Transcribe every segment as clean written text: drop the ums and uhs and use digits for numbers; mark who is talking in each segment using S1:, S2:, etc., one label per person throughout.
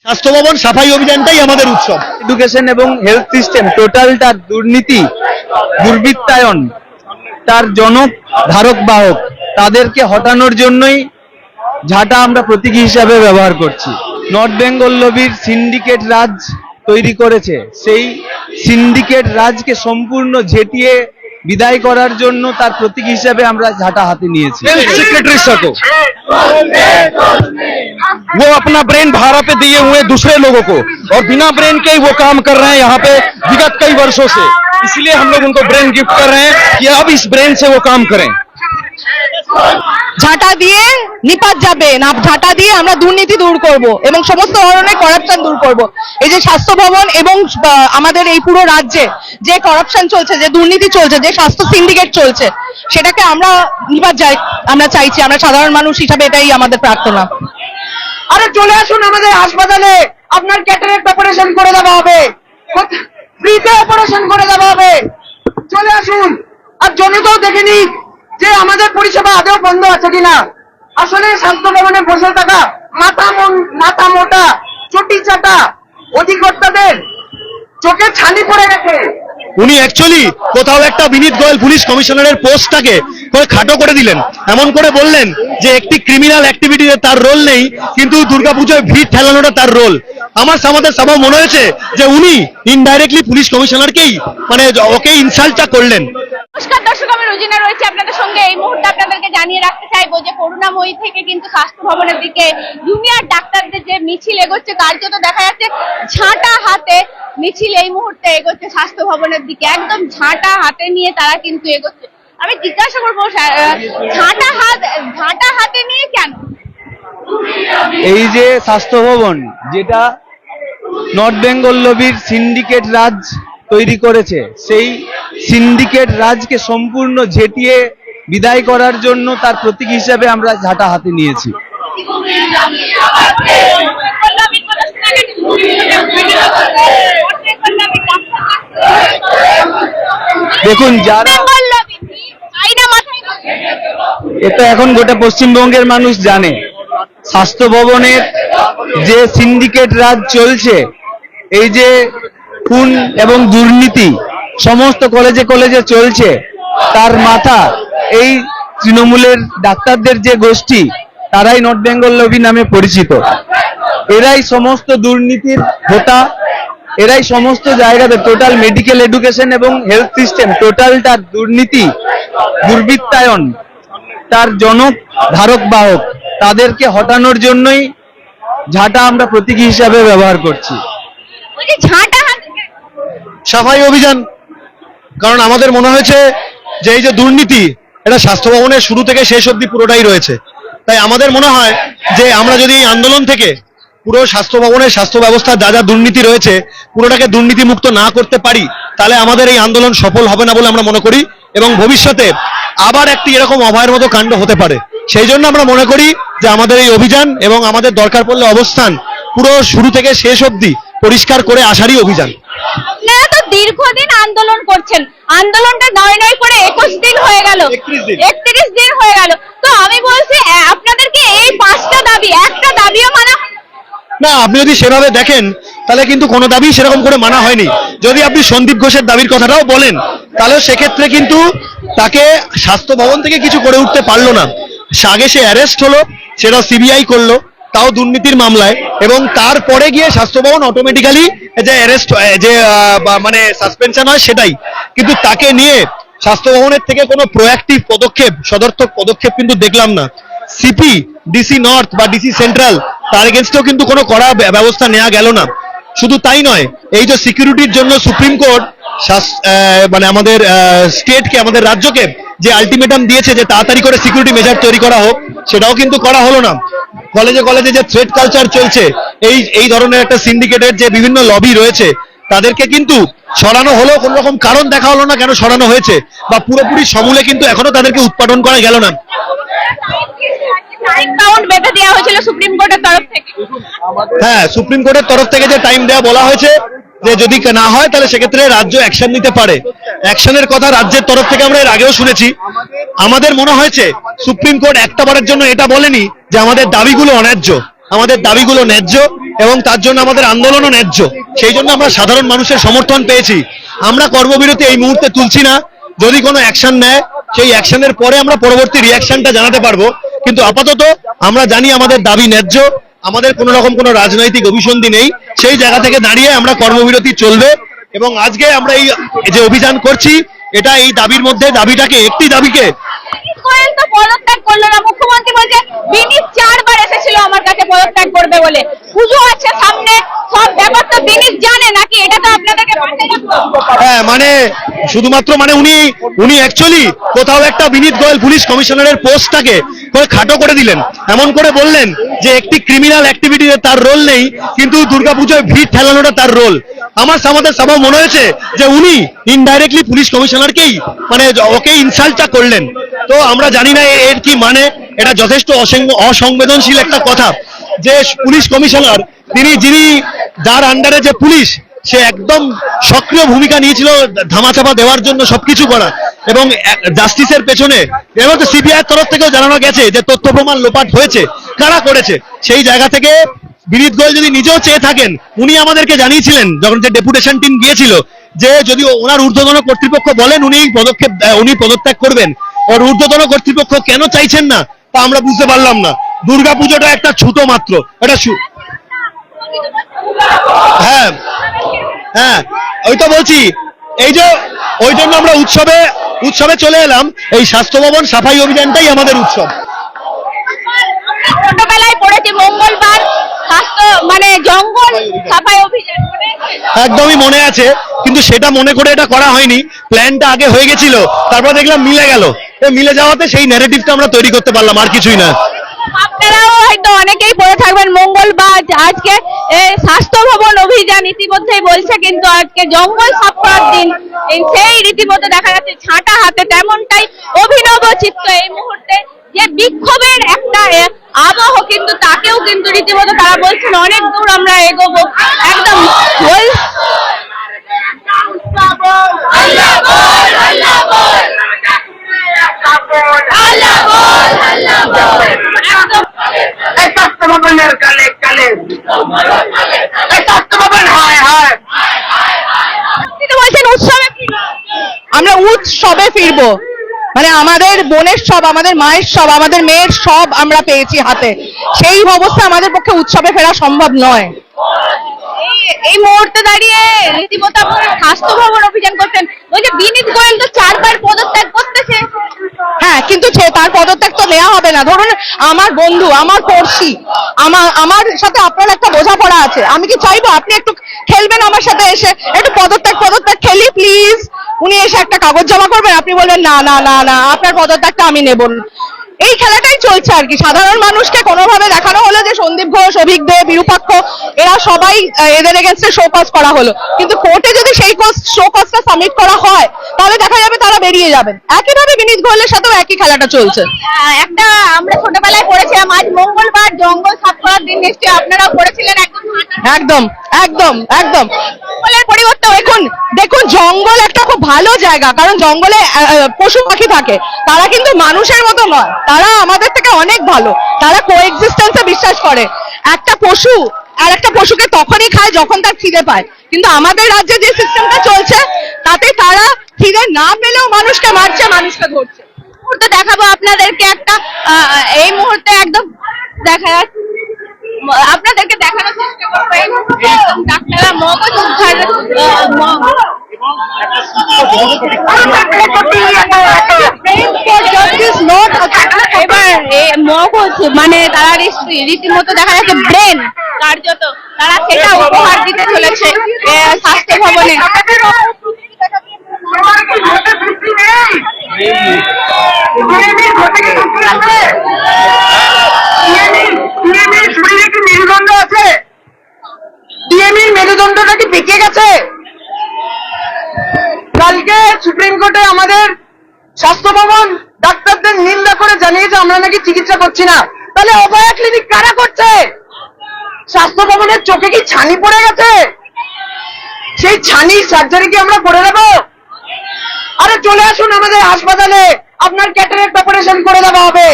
S1: স্বাস্থ্য ভবন সাফাই অভিযানটাই আমাদের উৎসব।
S2: এডুকেশন এবং হেলথ সিস্টেম টোটালটা দুর্নীতি, দুর্বৃত্তায়ন, তার জনক ধারক বাহক, তাদেরকে হটানোর জন্যই ঝাঁটা আমরা প্রতীকী হিসাবে ব্যবহার করছি। নর্থ বেঙ্গল লবির সিন্ডিকেট রাজ তৈরি করেছে, সেই সিন্ডিকেট রাজকে সম্পূর্ণ ঝেঁটিয়ে বিদায় করার জন্য তার প্রতীক হিসাবে আমরা ঝাঁটা হাতে নিয়েছি।
S1: सेक्रेटरी सर को वो अपना ब्रेन भाड़ा पे दिए हुए दूसरे लोगों को, और बिना ब्रेन के ही वो काम कर रहे हैं यहाँ पे विगत कई वर्षों से। इसलिए हम लोग उनको ब्रेन गिफ्ट कर रहे हैं कि अब इस ब्रेन से वो काम करें।
S3: ঝাঁটা দিয়ে নিপাত যাবে না, ঝাঁটা দিয়ে আমরা দুর্নীতি দূর করব এবং সমস্ত ধরনের করাপশন দূর করব। এই যে স্বাস্থ্য ভবন এবং আমাদের এই পুরো রাজ্যে যে করাপশন চলছে, যে দুর্নীতি চলছে, যে স্বাস্থ্য সিন্ডিকেট চলছে, সেটাকে আমরা নিপাত যাই আমরা চাইছি। আমরা সাধারণ মানুষ হিসাবে এটাই আমাদের প্রার্থনা।
S4: আরে চলে আসুন আমাদের হাসপাতালে, আপনার ক্যাটারাক্ট অপারেশন করে দেওয়া হবে, ফ্রিতে অপারেশন করে দেওয়া হবে। চলে আসুন। আর জনতাও দেখে নিক যে আমাদের পরিষেবা আদৌ বন্ধ আছে কিনা। আসলে স্বাস্থ্য ভবনে বসে থাকা মাথা মোটা চটি চাটা অধিকর্তাদের চোখে ছানি পড়ে গেছে।
S1: উনি অ্যাকচুয়ালি কোথাও একটা বিনীত গোয়েল পুলিশ কমিশনারের পোস্টটাকে খাটো করে দিলেন, এমন করে বললেন যে একটি ক্রিমিনাল অ্যাক্টিভিটিতে তার রোল নেই, কিন্তু দুর্গাপুজোয় ভিড় ঠেলানোটা তার রোল। আমাদের সবার মনে হয়েছে যে উনি ইনডাইরেক্টলি পুলিশ কমিশনারকেই ওকে ইনসাল্টটা করলেন।
S5: নমস্কার দর্শক, আমি রুজিনা রয়েছে আপনাদের সঙ্গে। এই মুহূর্তে আপনাদেরকে জানিয়ে রাখতে চাইবো যে করুণাময়ী থেকে কিন্তু স্বাস্থ্য ভবনের দিকে জুনিয়র ডাক্তারদের যে মিছিল এগোচ্ছে, কার্যত দেখা যাচ্ছে ঝাঁটা হাতে মিছিল এই মুহূর্তে এগোচ্ছে স্বাস্থ্য ভবনের দিকে। একদম ঝাঁটা হাতে নিয়ে তারা কিন্তু এগোচ্ছে। আমি জিজ্ঞাসা করবো, ঝাঁটা হাতে নিয়ে কেন?
S2: এই যে স্বাস্থ্য ভবন, যেটা নর্থ বেঙ্গল লবির সিন্ডিকেট রাজ তৈরি করেছে, সেই সিন্ডিকেট রাজকে সম্পূর্ণ ঝেঁটিয়ে বিদায় করার জন্য তার প্রতীক হিসাবে আমরা ঝাঁটা হাতে নিয়েছি। দেখুন, যারা এটা এখন গোটা পশ্চিমবঙ্গের মানুষ জানে, স্বাস্থ্য ভবনের যে সিন্ডিকেট রাজ চলছে, এই যে খুন এবং দুর্নীতি সমস্ত কলেজে কলেজে চলছে, তার মাথা এই তৃণমূলের ডাক্তারদের যে গোষ্ঠী, তারাই নর্থ বেঙ্গল লবি নামে পরিচিত। এরাই সমস্ত দুর্নীতির হোতা, এরাই সমস্ত জায়গাতে টোটাল মেডিকেল এডুকেশন এবং হেলথ সিস্টেম টোটালটা দুর্নীতি, দুর্বৃত্তায়ন, তার জনক ধারক বাহক, তাদেরকে হটানোর জন্যই ঝাঁটা আমরা প্রতীকী হিসাবে ব্যবহার করছি।
S1: সাফাই অভিযান, কারণ আমাদের মনে হয়েছে যে এই যে দুর্নীতি, এটা স্বাস্থ্য ভবনের শুরু থেকে শেষ অবধি পুরোটাই রয়েছে। তাই আমাদের মনে হয় যে আমরা যদি এই আন্দোলন থেকে পুরো স্বাস্থ্য ভবনের স্বাস্থ্য ব্যবস্থা যা যা দুর্নীতি রয়েছে পুরোটাকে দুর্নীতি মুক্ত না করতে পারি, তাহলে আমাদের এই আন্দোলন সফল হবে না বলে আমরা মনে করি, এবং ভবিষ্যতে আবার একটি এরকম অভয়ের মতো কাণ্ড হতে পারে। সেই জন্য আমরা মনে করি যে আমাদের এই অভিযান এবং আমাদের দরকার পড়লে অবস্থান পুরো শুরু থেকে শেষ অবধি পরিষ্কার করে আসারই অভিযান।
S5: আপনারা তো দীর্ঘদিন আন্দোলন করছেন, আন্দোলনটা নয় করে 21 দিন হয়ে গেল, 31 দিন হয়ে গেল। তো আমি বলছি আপনাদেরকে এই 5টা দাবি, একটা দাবিও মানা
S1: না। আপনি যদি সেভাবে দেখেন তাহলে কিন্তু কোনো দাবি সেরকম করে মানা হয়নি। যদি আপনি সন্দীপ ঘোষের দাবির কথাটাও বলেন, তাহলে সেক্ষেত্রে কিন্তু তাকে স্বাস্থ্য ভবন থেকে কিছু করে উঠতে পারলো না। আগে সে অ্যারেস্ট হলো, সেটা সিবিআই করলো, তাও দুর্নীতির মামলায়, এবং তারপরে গিয়ে স্বাস্থ্য ভবন অটোমেটিক্যালি যে অ্যারেস্ট যে সাসপেনশন হয় সেটাই। কিন্তু তাকে নিয়ে স্বাস্থ্য ভবনের থেকে কোনো প্রোঅ্যাক্টিভ পদক্ষেপ, সদর্থক পদক্ষেপ কিন্তু দেখলাম না। সিপি, ডিসি নর্থ বা ডিসি সেন্ট্রাল, তার এগেনস্টেও কিন্তু কোনো কড়া ব্যবস্থা নেওয়া গেল না। শুধু তাই নয়, এই যে সিকিউরিটির জন্য সুপ্রিম কোর্ট আমাদের স্টেটকে, আমাদের রাজ্যকে যে আলটিমেটাম দিয়েছে যে তাড়াতাড়ি করে সিকিউরিটি মেজার তৈরি করা হোক, সেটাও কিন্তু করা হলো না। কলেজে কলেজে যে থ্রেট কালচার চলছে, এই ধরনের একটা সিন্ডিকেটের যে বিভিন্ন লবি রয়েছে, তাদেরকে কিন্তু সরানো হলো, কোন রকম কারণ দেখা হলো না কেন সরানো হয়েছে, বা পুরোপুরি সমূলে কিন্তু এখনো তাদেরকে উৎপাদন করা গেল না।
S5: সুপ্রিম কোর্টের তরফ থেকে,
S1: হ্যাঁ, সুপ্রিম কোর্টের তরফ থেকে যে টাইম দেওয়া বলা হয়েছে, যে যদি না হয় তাহলে সেক্ষেত্রে রাজ্য অ্যাকশন নিতে পারে। অ্যাকশনের কথা রাজ্যের তরফ থেকে আমরা এর আগেও শুনেছি। আমাদের মনে হয়েছে সুপ্রিম কোর্ট একটা বারের জন্য এটা বলেনি যে আমাদের দাবিগুলো অন্যায্য, আমাদের দাবিগুলো ন্যায্য, এবং তার জন্য আমাদের আন্দোলনও ন্যায্য। সেই জন্য আমরা সাধারণ মানুষের সমর্থন পেয়েছি। আমরা কর্মবিরতি এই মুহূর্তে তুলছি না, যদি কোনো অ্যাকশন নেয় সেই অ্যাকশনের পরে আমরা পরবর্তী রিয়াকশনটা জানাতে পারবো। কিন্তু আপাতত আমরা জানি আমাদের দাবি ন্যায্য, আমাদের কোনো রকম কোনো রাজনৈতিক অভিসন্ধি নেই। সেই জায়গা থেকে দাঁড়িয়ে আমরা কর্মবিরতি চলবে এবং আজকে আমরা এই যে অভিযান করছি এটা এই দাবির মধ্যে একটি দাবিকে
S5: বিনীত গোয়েল তো পদত্যাগ করলো না, মুখ্যমন্ত্রী বলছে বিনীত 4 বার এসেছিল আমার কাছে পদত্যাগ করবে বলে। পুজো আছে সামনে, সব ব্যাপার তো বিনীত জানে নাকি? এটা তো আপনাদেরকে মাথায় রাখতে হবে।
S1: হ্যাঁ, মানে শুধুমাত্র মানে উনি অ্যাকচুয়ালি কোথাও একটা বিনীত গোয়েল পুলিশ কমিশনারের পোস্টটাকে খাটো করে দিলেন, এমন করে বললেন যে একটি ক্রিমিনাল অ্যাক্টিভিটিতে তার রোল নেই, কিন্তু দুর্গাপুজোয় ভিড় ঠেলানোটা তার রোল। আমাদের সবার মনে হয়েছে যে উনি ইনডাইরেক্টলি পুলিশ কমিশনারকেই মানে ওকে ইনসাল্টটা করলেন। তো আমরা জানি না এর কি মানে, এটা যথেষ্ট অসংবেদনশীল একটা কথা যে পুলিশ কমিশনার যিনি যার আন্ডারে যে পুলিশ, সে একদম সক্রিয় ভূমিকা নিয়েছিল ধামাচাপা দেওয়ার জন্য সবকিছু করা এবং জাস্টিসের পেছনে। এবং তো সিবিআই তরফ থেকেও জানানো গেছে যে তথ্য প্রমাণ লোপাট হয়েছে, কারা করেছে। সেই জায়গা থেকে বিনীত গোয়েল যদি নিজেও চেয়ে থাকেন, উনি আমাদেরকে জানিয়েছিলেন যখন যে ডেপুটেশন টিম গিয়েছিল যে যদি ওনার ঊর্ধ্বতন কর্তৃপক্ষ বলেন উনি পদত্যাগ করবেন। ওর ঊর্ধ্বতন কর্তৃপক্ষ কেন চাইছেন না তা আমরা বুঝতে পারলাম না। দুর্গাপুজোটা একটা ছুতো মাত্র, এটা হ্যাঁ হ্যাঁ ওই তো বলছি, এই যে ওই জন্য আমরা উৎসবে চলে এলাম। এই স্বাস্থ্য ভবন সাফাই অভিযানটাই আমাদের উৎসব।
S5: ছোটবেলায় পড়েছি মঙ্গলবার স্বাস্থ্য মানে জঙ্গল সাফাই অভিযান,
S1: একদমই মনে আছে, কিন্তু সেটা মনে করে এটা করা হয়নি। প্ল্যানটা আগে হয়ে গেছিল, তারপর দেখলাম মিলে গেল। মিলে যাওয়াতে সেই ন্যারেটিভটা আমরা তৈরি করতে পারলাম, আর কিছুই না।
S5: আপনারাও হয়তো অনেকেই পড়ে থাকবেন মঙ্গলবার আজকে স্বাস্থ্য ভবন অভিযান ইতিমধ্যেই বলছে, কিন্তু আজকে জঙ্গল সাফ করার দিন। সেই রীতিমতো দেখা যাচ্ছে ছাঁটা হাতে, তেমনটাই অভিনব চিত্র এই মুহূর্তে যে বিক্ষোভের একটা আবহ, কিন্তু তাকেও কিন্তু রীতিমতো তারা বলছেন অনেক দূর আমরা এগোবো। একদম বলছেন উৎসবে
S3: আমরা উৎসবে ফিরবো, মানে আমাদের বোনের সব, আমাদের মায়ের সব, আমাদের মেয়ের সব আমরা পেয়েছি হাতে। সেই অবস্থা আমাদের পক্ষে উৎসবে ফেরা সম্ভব নয়।
S5: এই মুহূর্তে দাঁড়িয়ে রীতিমতো আপনারা স্বাস্থ্য ভবন অভিযান করছেন, বলছে বিনীত গোয়েল তো 4 বার পদত্যাগ করতেছে।
S3: হ্যাঁ, কিন্তু তার পদত্যাগ তো নেওয়া হবে না। ধরুন আমার বন্ধু, আমার পড়শি, আমার সাথে আপনার একটা বোঝাপড়া আছে, আমি কি চাইবো আপনি একটু খেলবেন আমার সাথে, এসে একটু পদত্যাগ খেলি প্লিজ? উনি এসে একটা কাগজ জমা করবেন, আপনি বলবেন না না না না আপনার পদত্যাগটা আমি নেব না। এই খেলাটাই চলছে আর কি। সাধারণ মানুষকে কোনোভাবে দেখানো হলো যে সন্দীপ ঘোষ, অভিক দে, বিরূপাক্ষ এরা সবাই এদের এগেনস্টে শো কজ করা হলো, কিন্তু কোর্টে যদি সেই শো কজটা সাবমিট করা হয় তাহলে দেখা যাবে তারা বেরিয়ে যাবেন। একইভাবে বিনীত গোয়েলের সাথেও একই খেলাটা চলছে।
S5: একটা আমরা ছোটবেলায় পড়েছিলাম আজ মঙ্গলবার জঙ্গল সাফ করার দিন, নিশ্চয়ই আপনারাও পড়েছিলেন।
S3: একদম একদম একদম জঙ্গলের পরিবর্তে দেখুন জঙ্গল একটা খুব ভালো জায়গা, কারণ জঙ্গলে পশু পাখি থাকে, তারা কিন্তু মানুষের মতো নয়, তারা আমাদের থেকে অনেক ভালো, তারা কোএক্সিস্টেন্সে বিশ্বাস করে। একটা পশু আর একটা পশুকে তখনই খায় যখন তার খিদে পায়, কিন্তু আমাদের রাজ্যে যে সিস্টেমটা চলছে তাতে তারা খিদে না পেলেও মানুষকে মারছে, মানুষকে ধরছে।
S5: মুহূর্তে দেখাবো আপনাদেরকে একটা এই মুহূর্তে একদম দেখা যাচ্ছে, আপনাদেরকে দেখানোর চেষ্টা করবো এই মুহূর্তে ডাক্তাররা মগজ উদ্ধার এবার মগজ মানে তারা রীতিমতো দেখা যাচ্ছে ব্রেন কার্যত তারা সেটা উপহার দিতে চলেছে স্বাস্থ্য ভবনে।
S4: মেরুদণ্ড আছে, ডিএমইর মেরুদণ্ডটা কি বেঁকে গেছে? কালকে সুপ্রিম কোর্টে আমাদের স্বাস্থ্য ভবন ডাক্তারদের নিন্দা করে জানিয়েছে আমরা নাকি চিকিৎসা করছি না। তাহলে অভয়া ক্লিনিক কারা করছে? স্বাস্থ্য ভবনের চোখে কি ছানি পড়ে গেছে? সেই ছানি সার্জারি কি আমরা করে দেবো? আরে চলে আসুন আমাদের হাসপাতালে, আপনার ক্যাটারাক্ট অপারেশন করে দেওয়া হবে,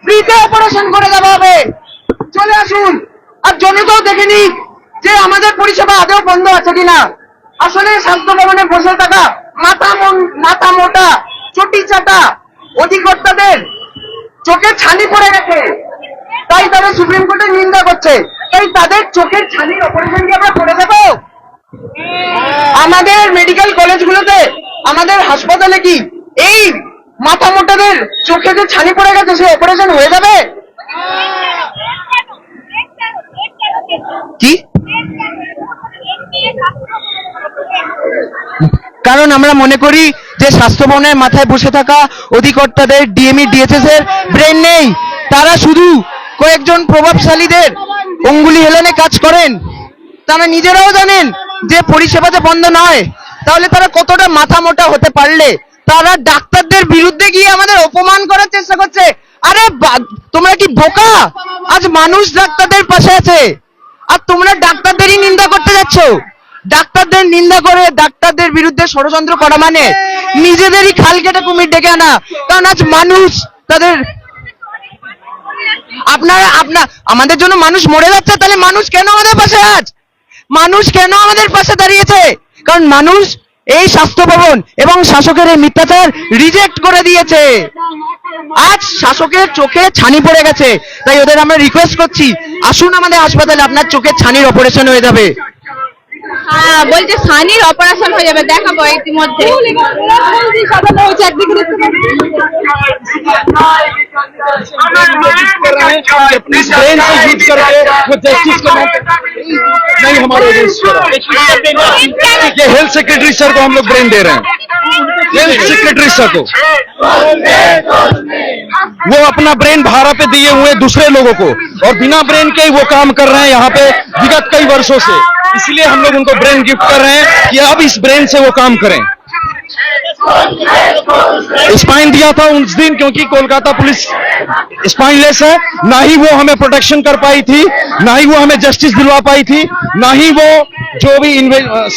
S4: ফ্রিতে অপারেশন করে দেওয়া হবে। চলে আসুন আর জনতাও দেখেনি যে আমাদের পরিষেবা আদৌ বন্ধ আছে কিনা। আসলে স্বাস্থ্য ভবনে বসে থাকা মাথা মোটা চটি চাটা অধিকর্তাদের চোখের ছানি পড়ে গেছে, তাই তারা সুপ্রিম কোর্টের নিন্দা করছে। তাই তাদের চোখের ছানির অপারেশন কি আমরা করে দেবো? আমাদের মেডিকেল কলেজগুলোতে, আমাদের হাসপাতালে কি এই মাথা মোটাদের চোখে যে ছানি পড়ে গেছে সে অপারেশন হয়ে যাবে?
S2: কি? কারণ আমরা মনে করি যে স্বাস্থ্য ভবনের মাথায় বসে থাকা অধিকর্তাদের ডিএমই ডিএচএস এর ব্রেন নেই, তারা শুধু কয়েকজন প্রভাবশালীদের অঙ্গুলি হেলনে কাজ করেন। তারা নিজেরাও জানেন যে পরিষেবা যে বন্ধ নয়, তাহলে তারা কতটা মাথা মোটা হতে পারলে তারা ডাক্তারদের বিরুদ্ধে গিয়ে আমাদের অপমান করার চেষ্টা করছে। আরে তোমরা কি বোকা? আজ মানুষ ডাক্তারদের পাশে আছে আর তোমরা ডাক্তারদেরই নিন্দা করতে যাচ্ছ। ডাক্তারদের নিন্দা করে ডাক্তারদের বিরুদ্ধে ষড়যন্ত্র করা মানে নিজেদেরই খাল কেটে কুমির ডেকে আনা। কারণ আজ মানুষ তাদের আমাদের জন্য মানুষ মরে যাচ্ছে, তাহলে মানুষ কেন আমাদের পাশে আজ? মানুষ কেন আমাদের পাশে দাঁড়িয়েছে? কারণ মানুষ এই স্বাস্থ্য ভবন এবং শাসকের এই মিথ্যাচার রিজেক্ট করে দিয়েছে। আজ শাসকের চোখে ছানি পড়ে গেছে, তাই ওদের আমরা রিকোয়েস্ট করছি, আসুন আমাদের হাসপাতালে, আপনার চোখের ছানির অপারেশন হয়ে যাবে।
S5: হ্যাঁ, বলছে সানির অপারেশন হয়ে যাবে, দেখাবো ইতিমধ্যে।
S1: ब्रेन को यूज करके वो जस्टिस को नहीं हमारे ये हेल्थ सेक्रेटरी सर को हम लोग ब्रेन दे रहे हैं, हेल्थ सेक्रेटरी सर को। वो अपना ब्रेन भाड़ा पे दिए हुए दूसरे लोगों को और बिना ब्रेन के ही वो काम कर रहे हैं यहाँ पे विगत कई वर्षों से। इसलिए हम लोग उनको ब्रेन गिफ्ट कर रहे हैं कि अब इस ब्रेन से वो काम करें। स्पाइन दिया था उस दिन क्योंकि कोलकाता पुलिस स्पाइनलेस है, ना ही वो हमें प्रोटेक्शन कर पाई थी, ना ही वो हमें जस्टिस दिलवा पाई थी, ना ही वो जो भी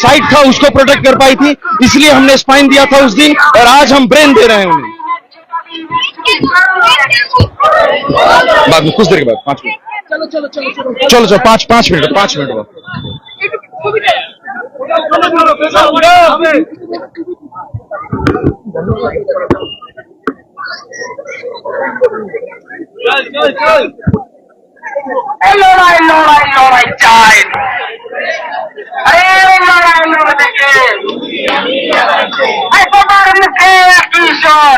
S1: साइट था उसको प्रोटेक्ट कर पाई थी। इसलिए हमने स्पाइन दिया था उस दिन और आज हम ब्रेन दे रहे हैं उन्हें। बाद में कुछ देर के बाद 5 मिनट चलो 5 मिनट बाद।
S4: লড়াই চাই, লড়াই থেকে কিশোর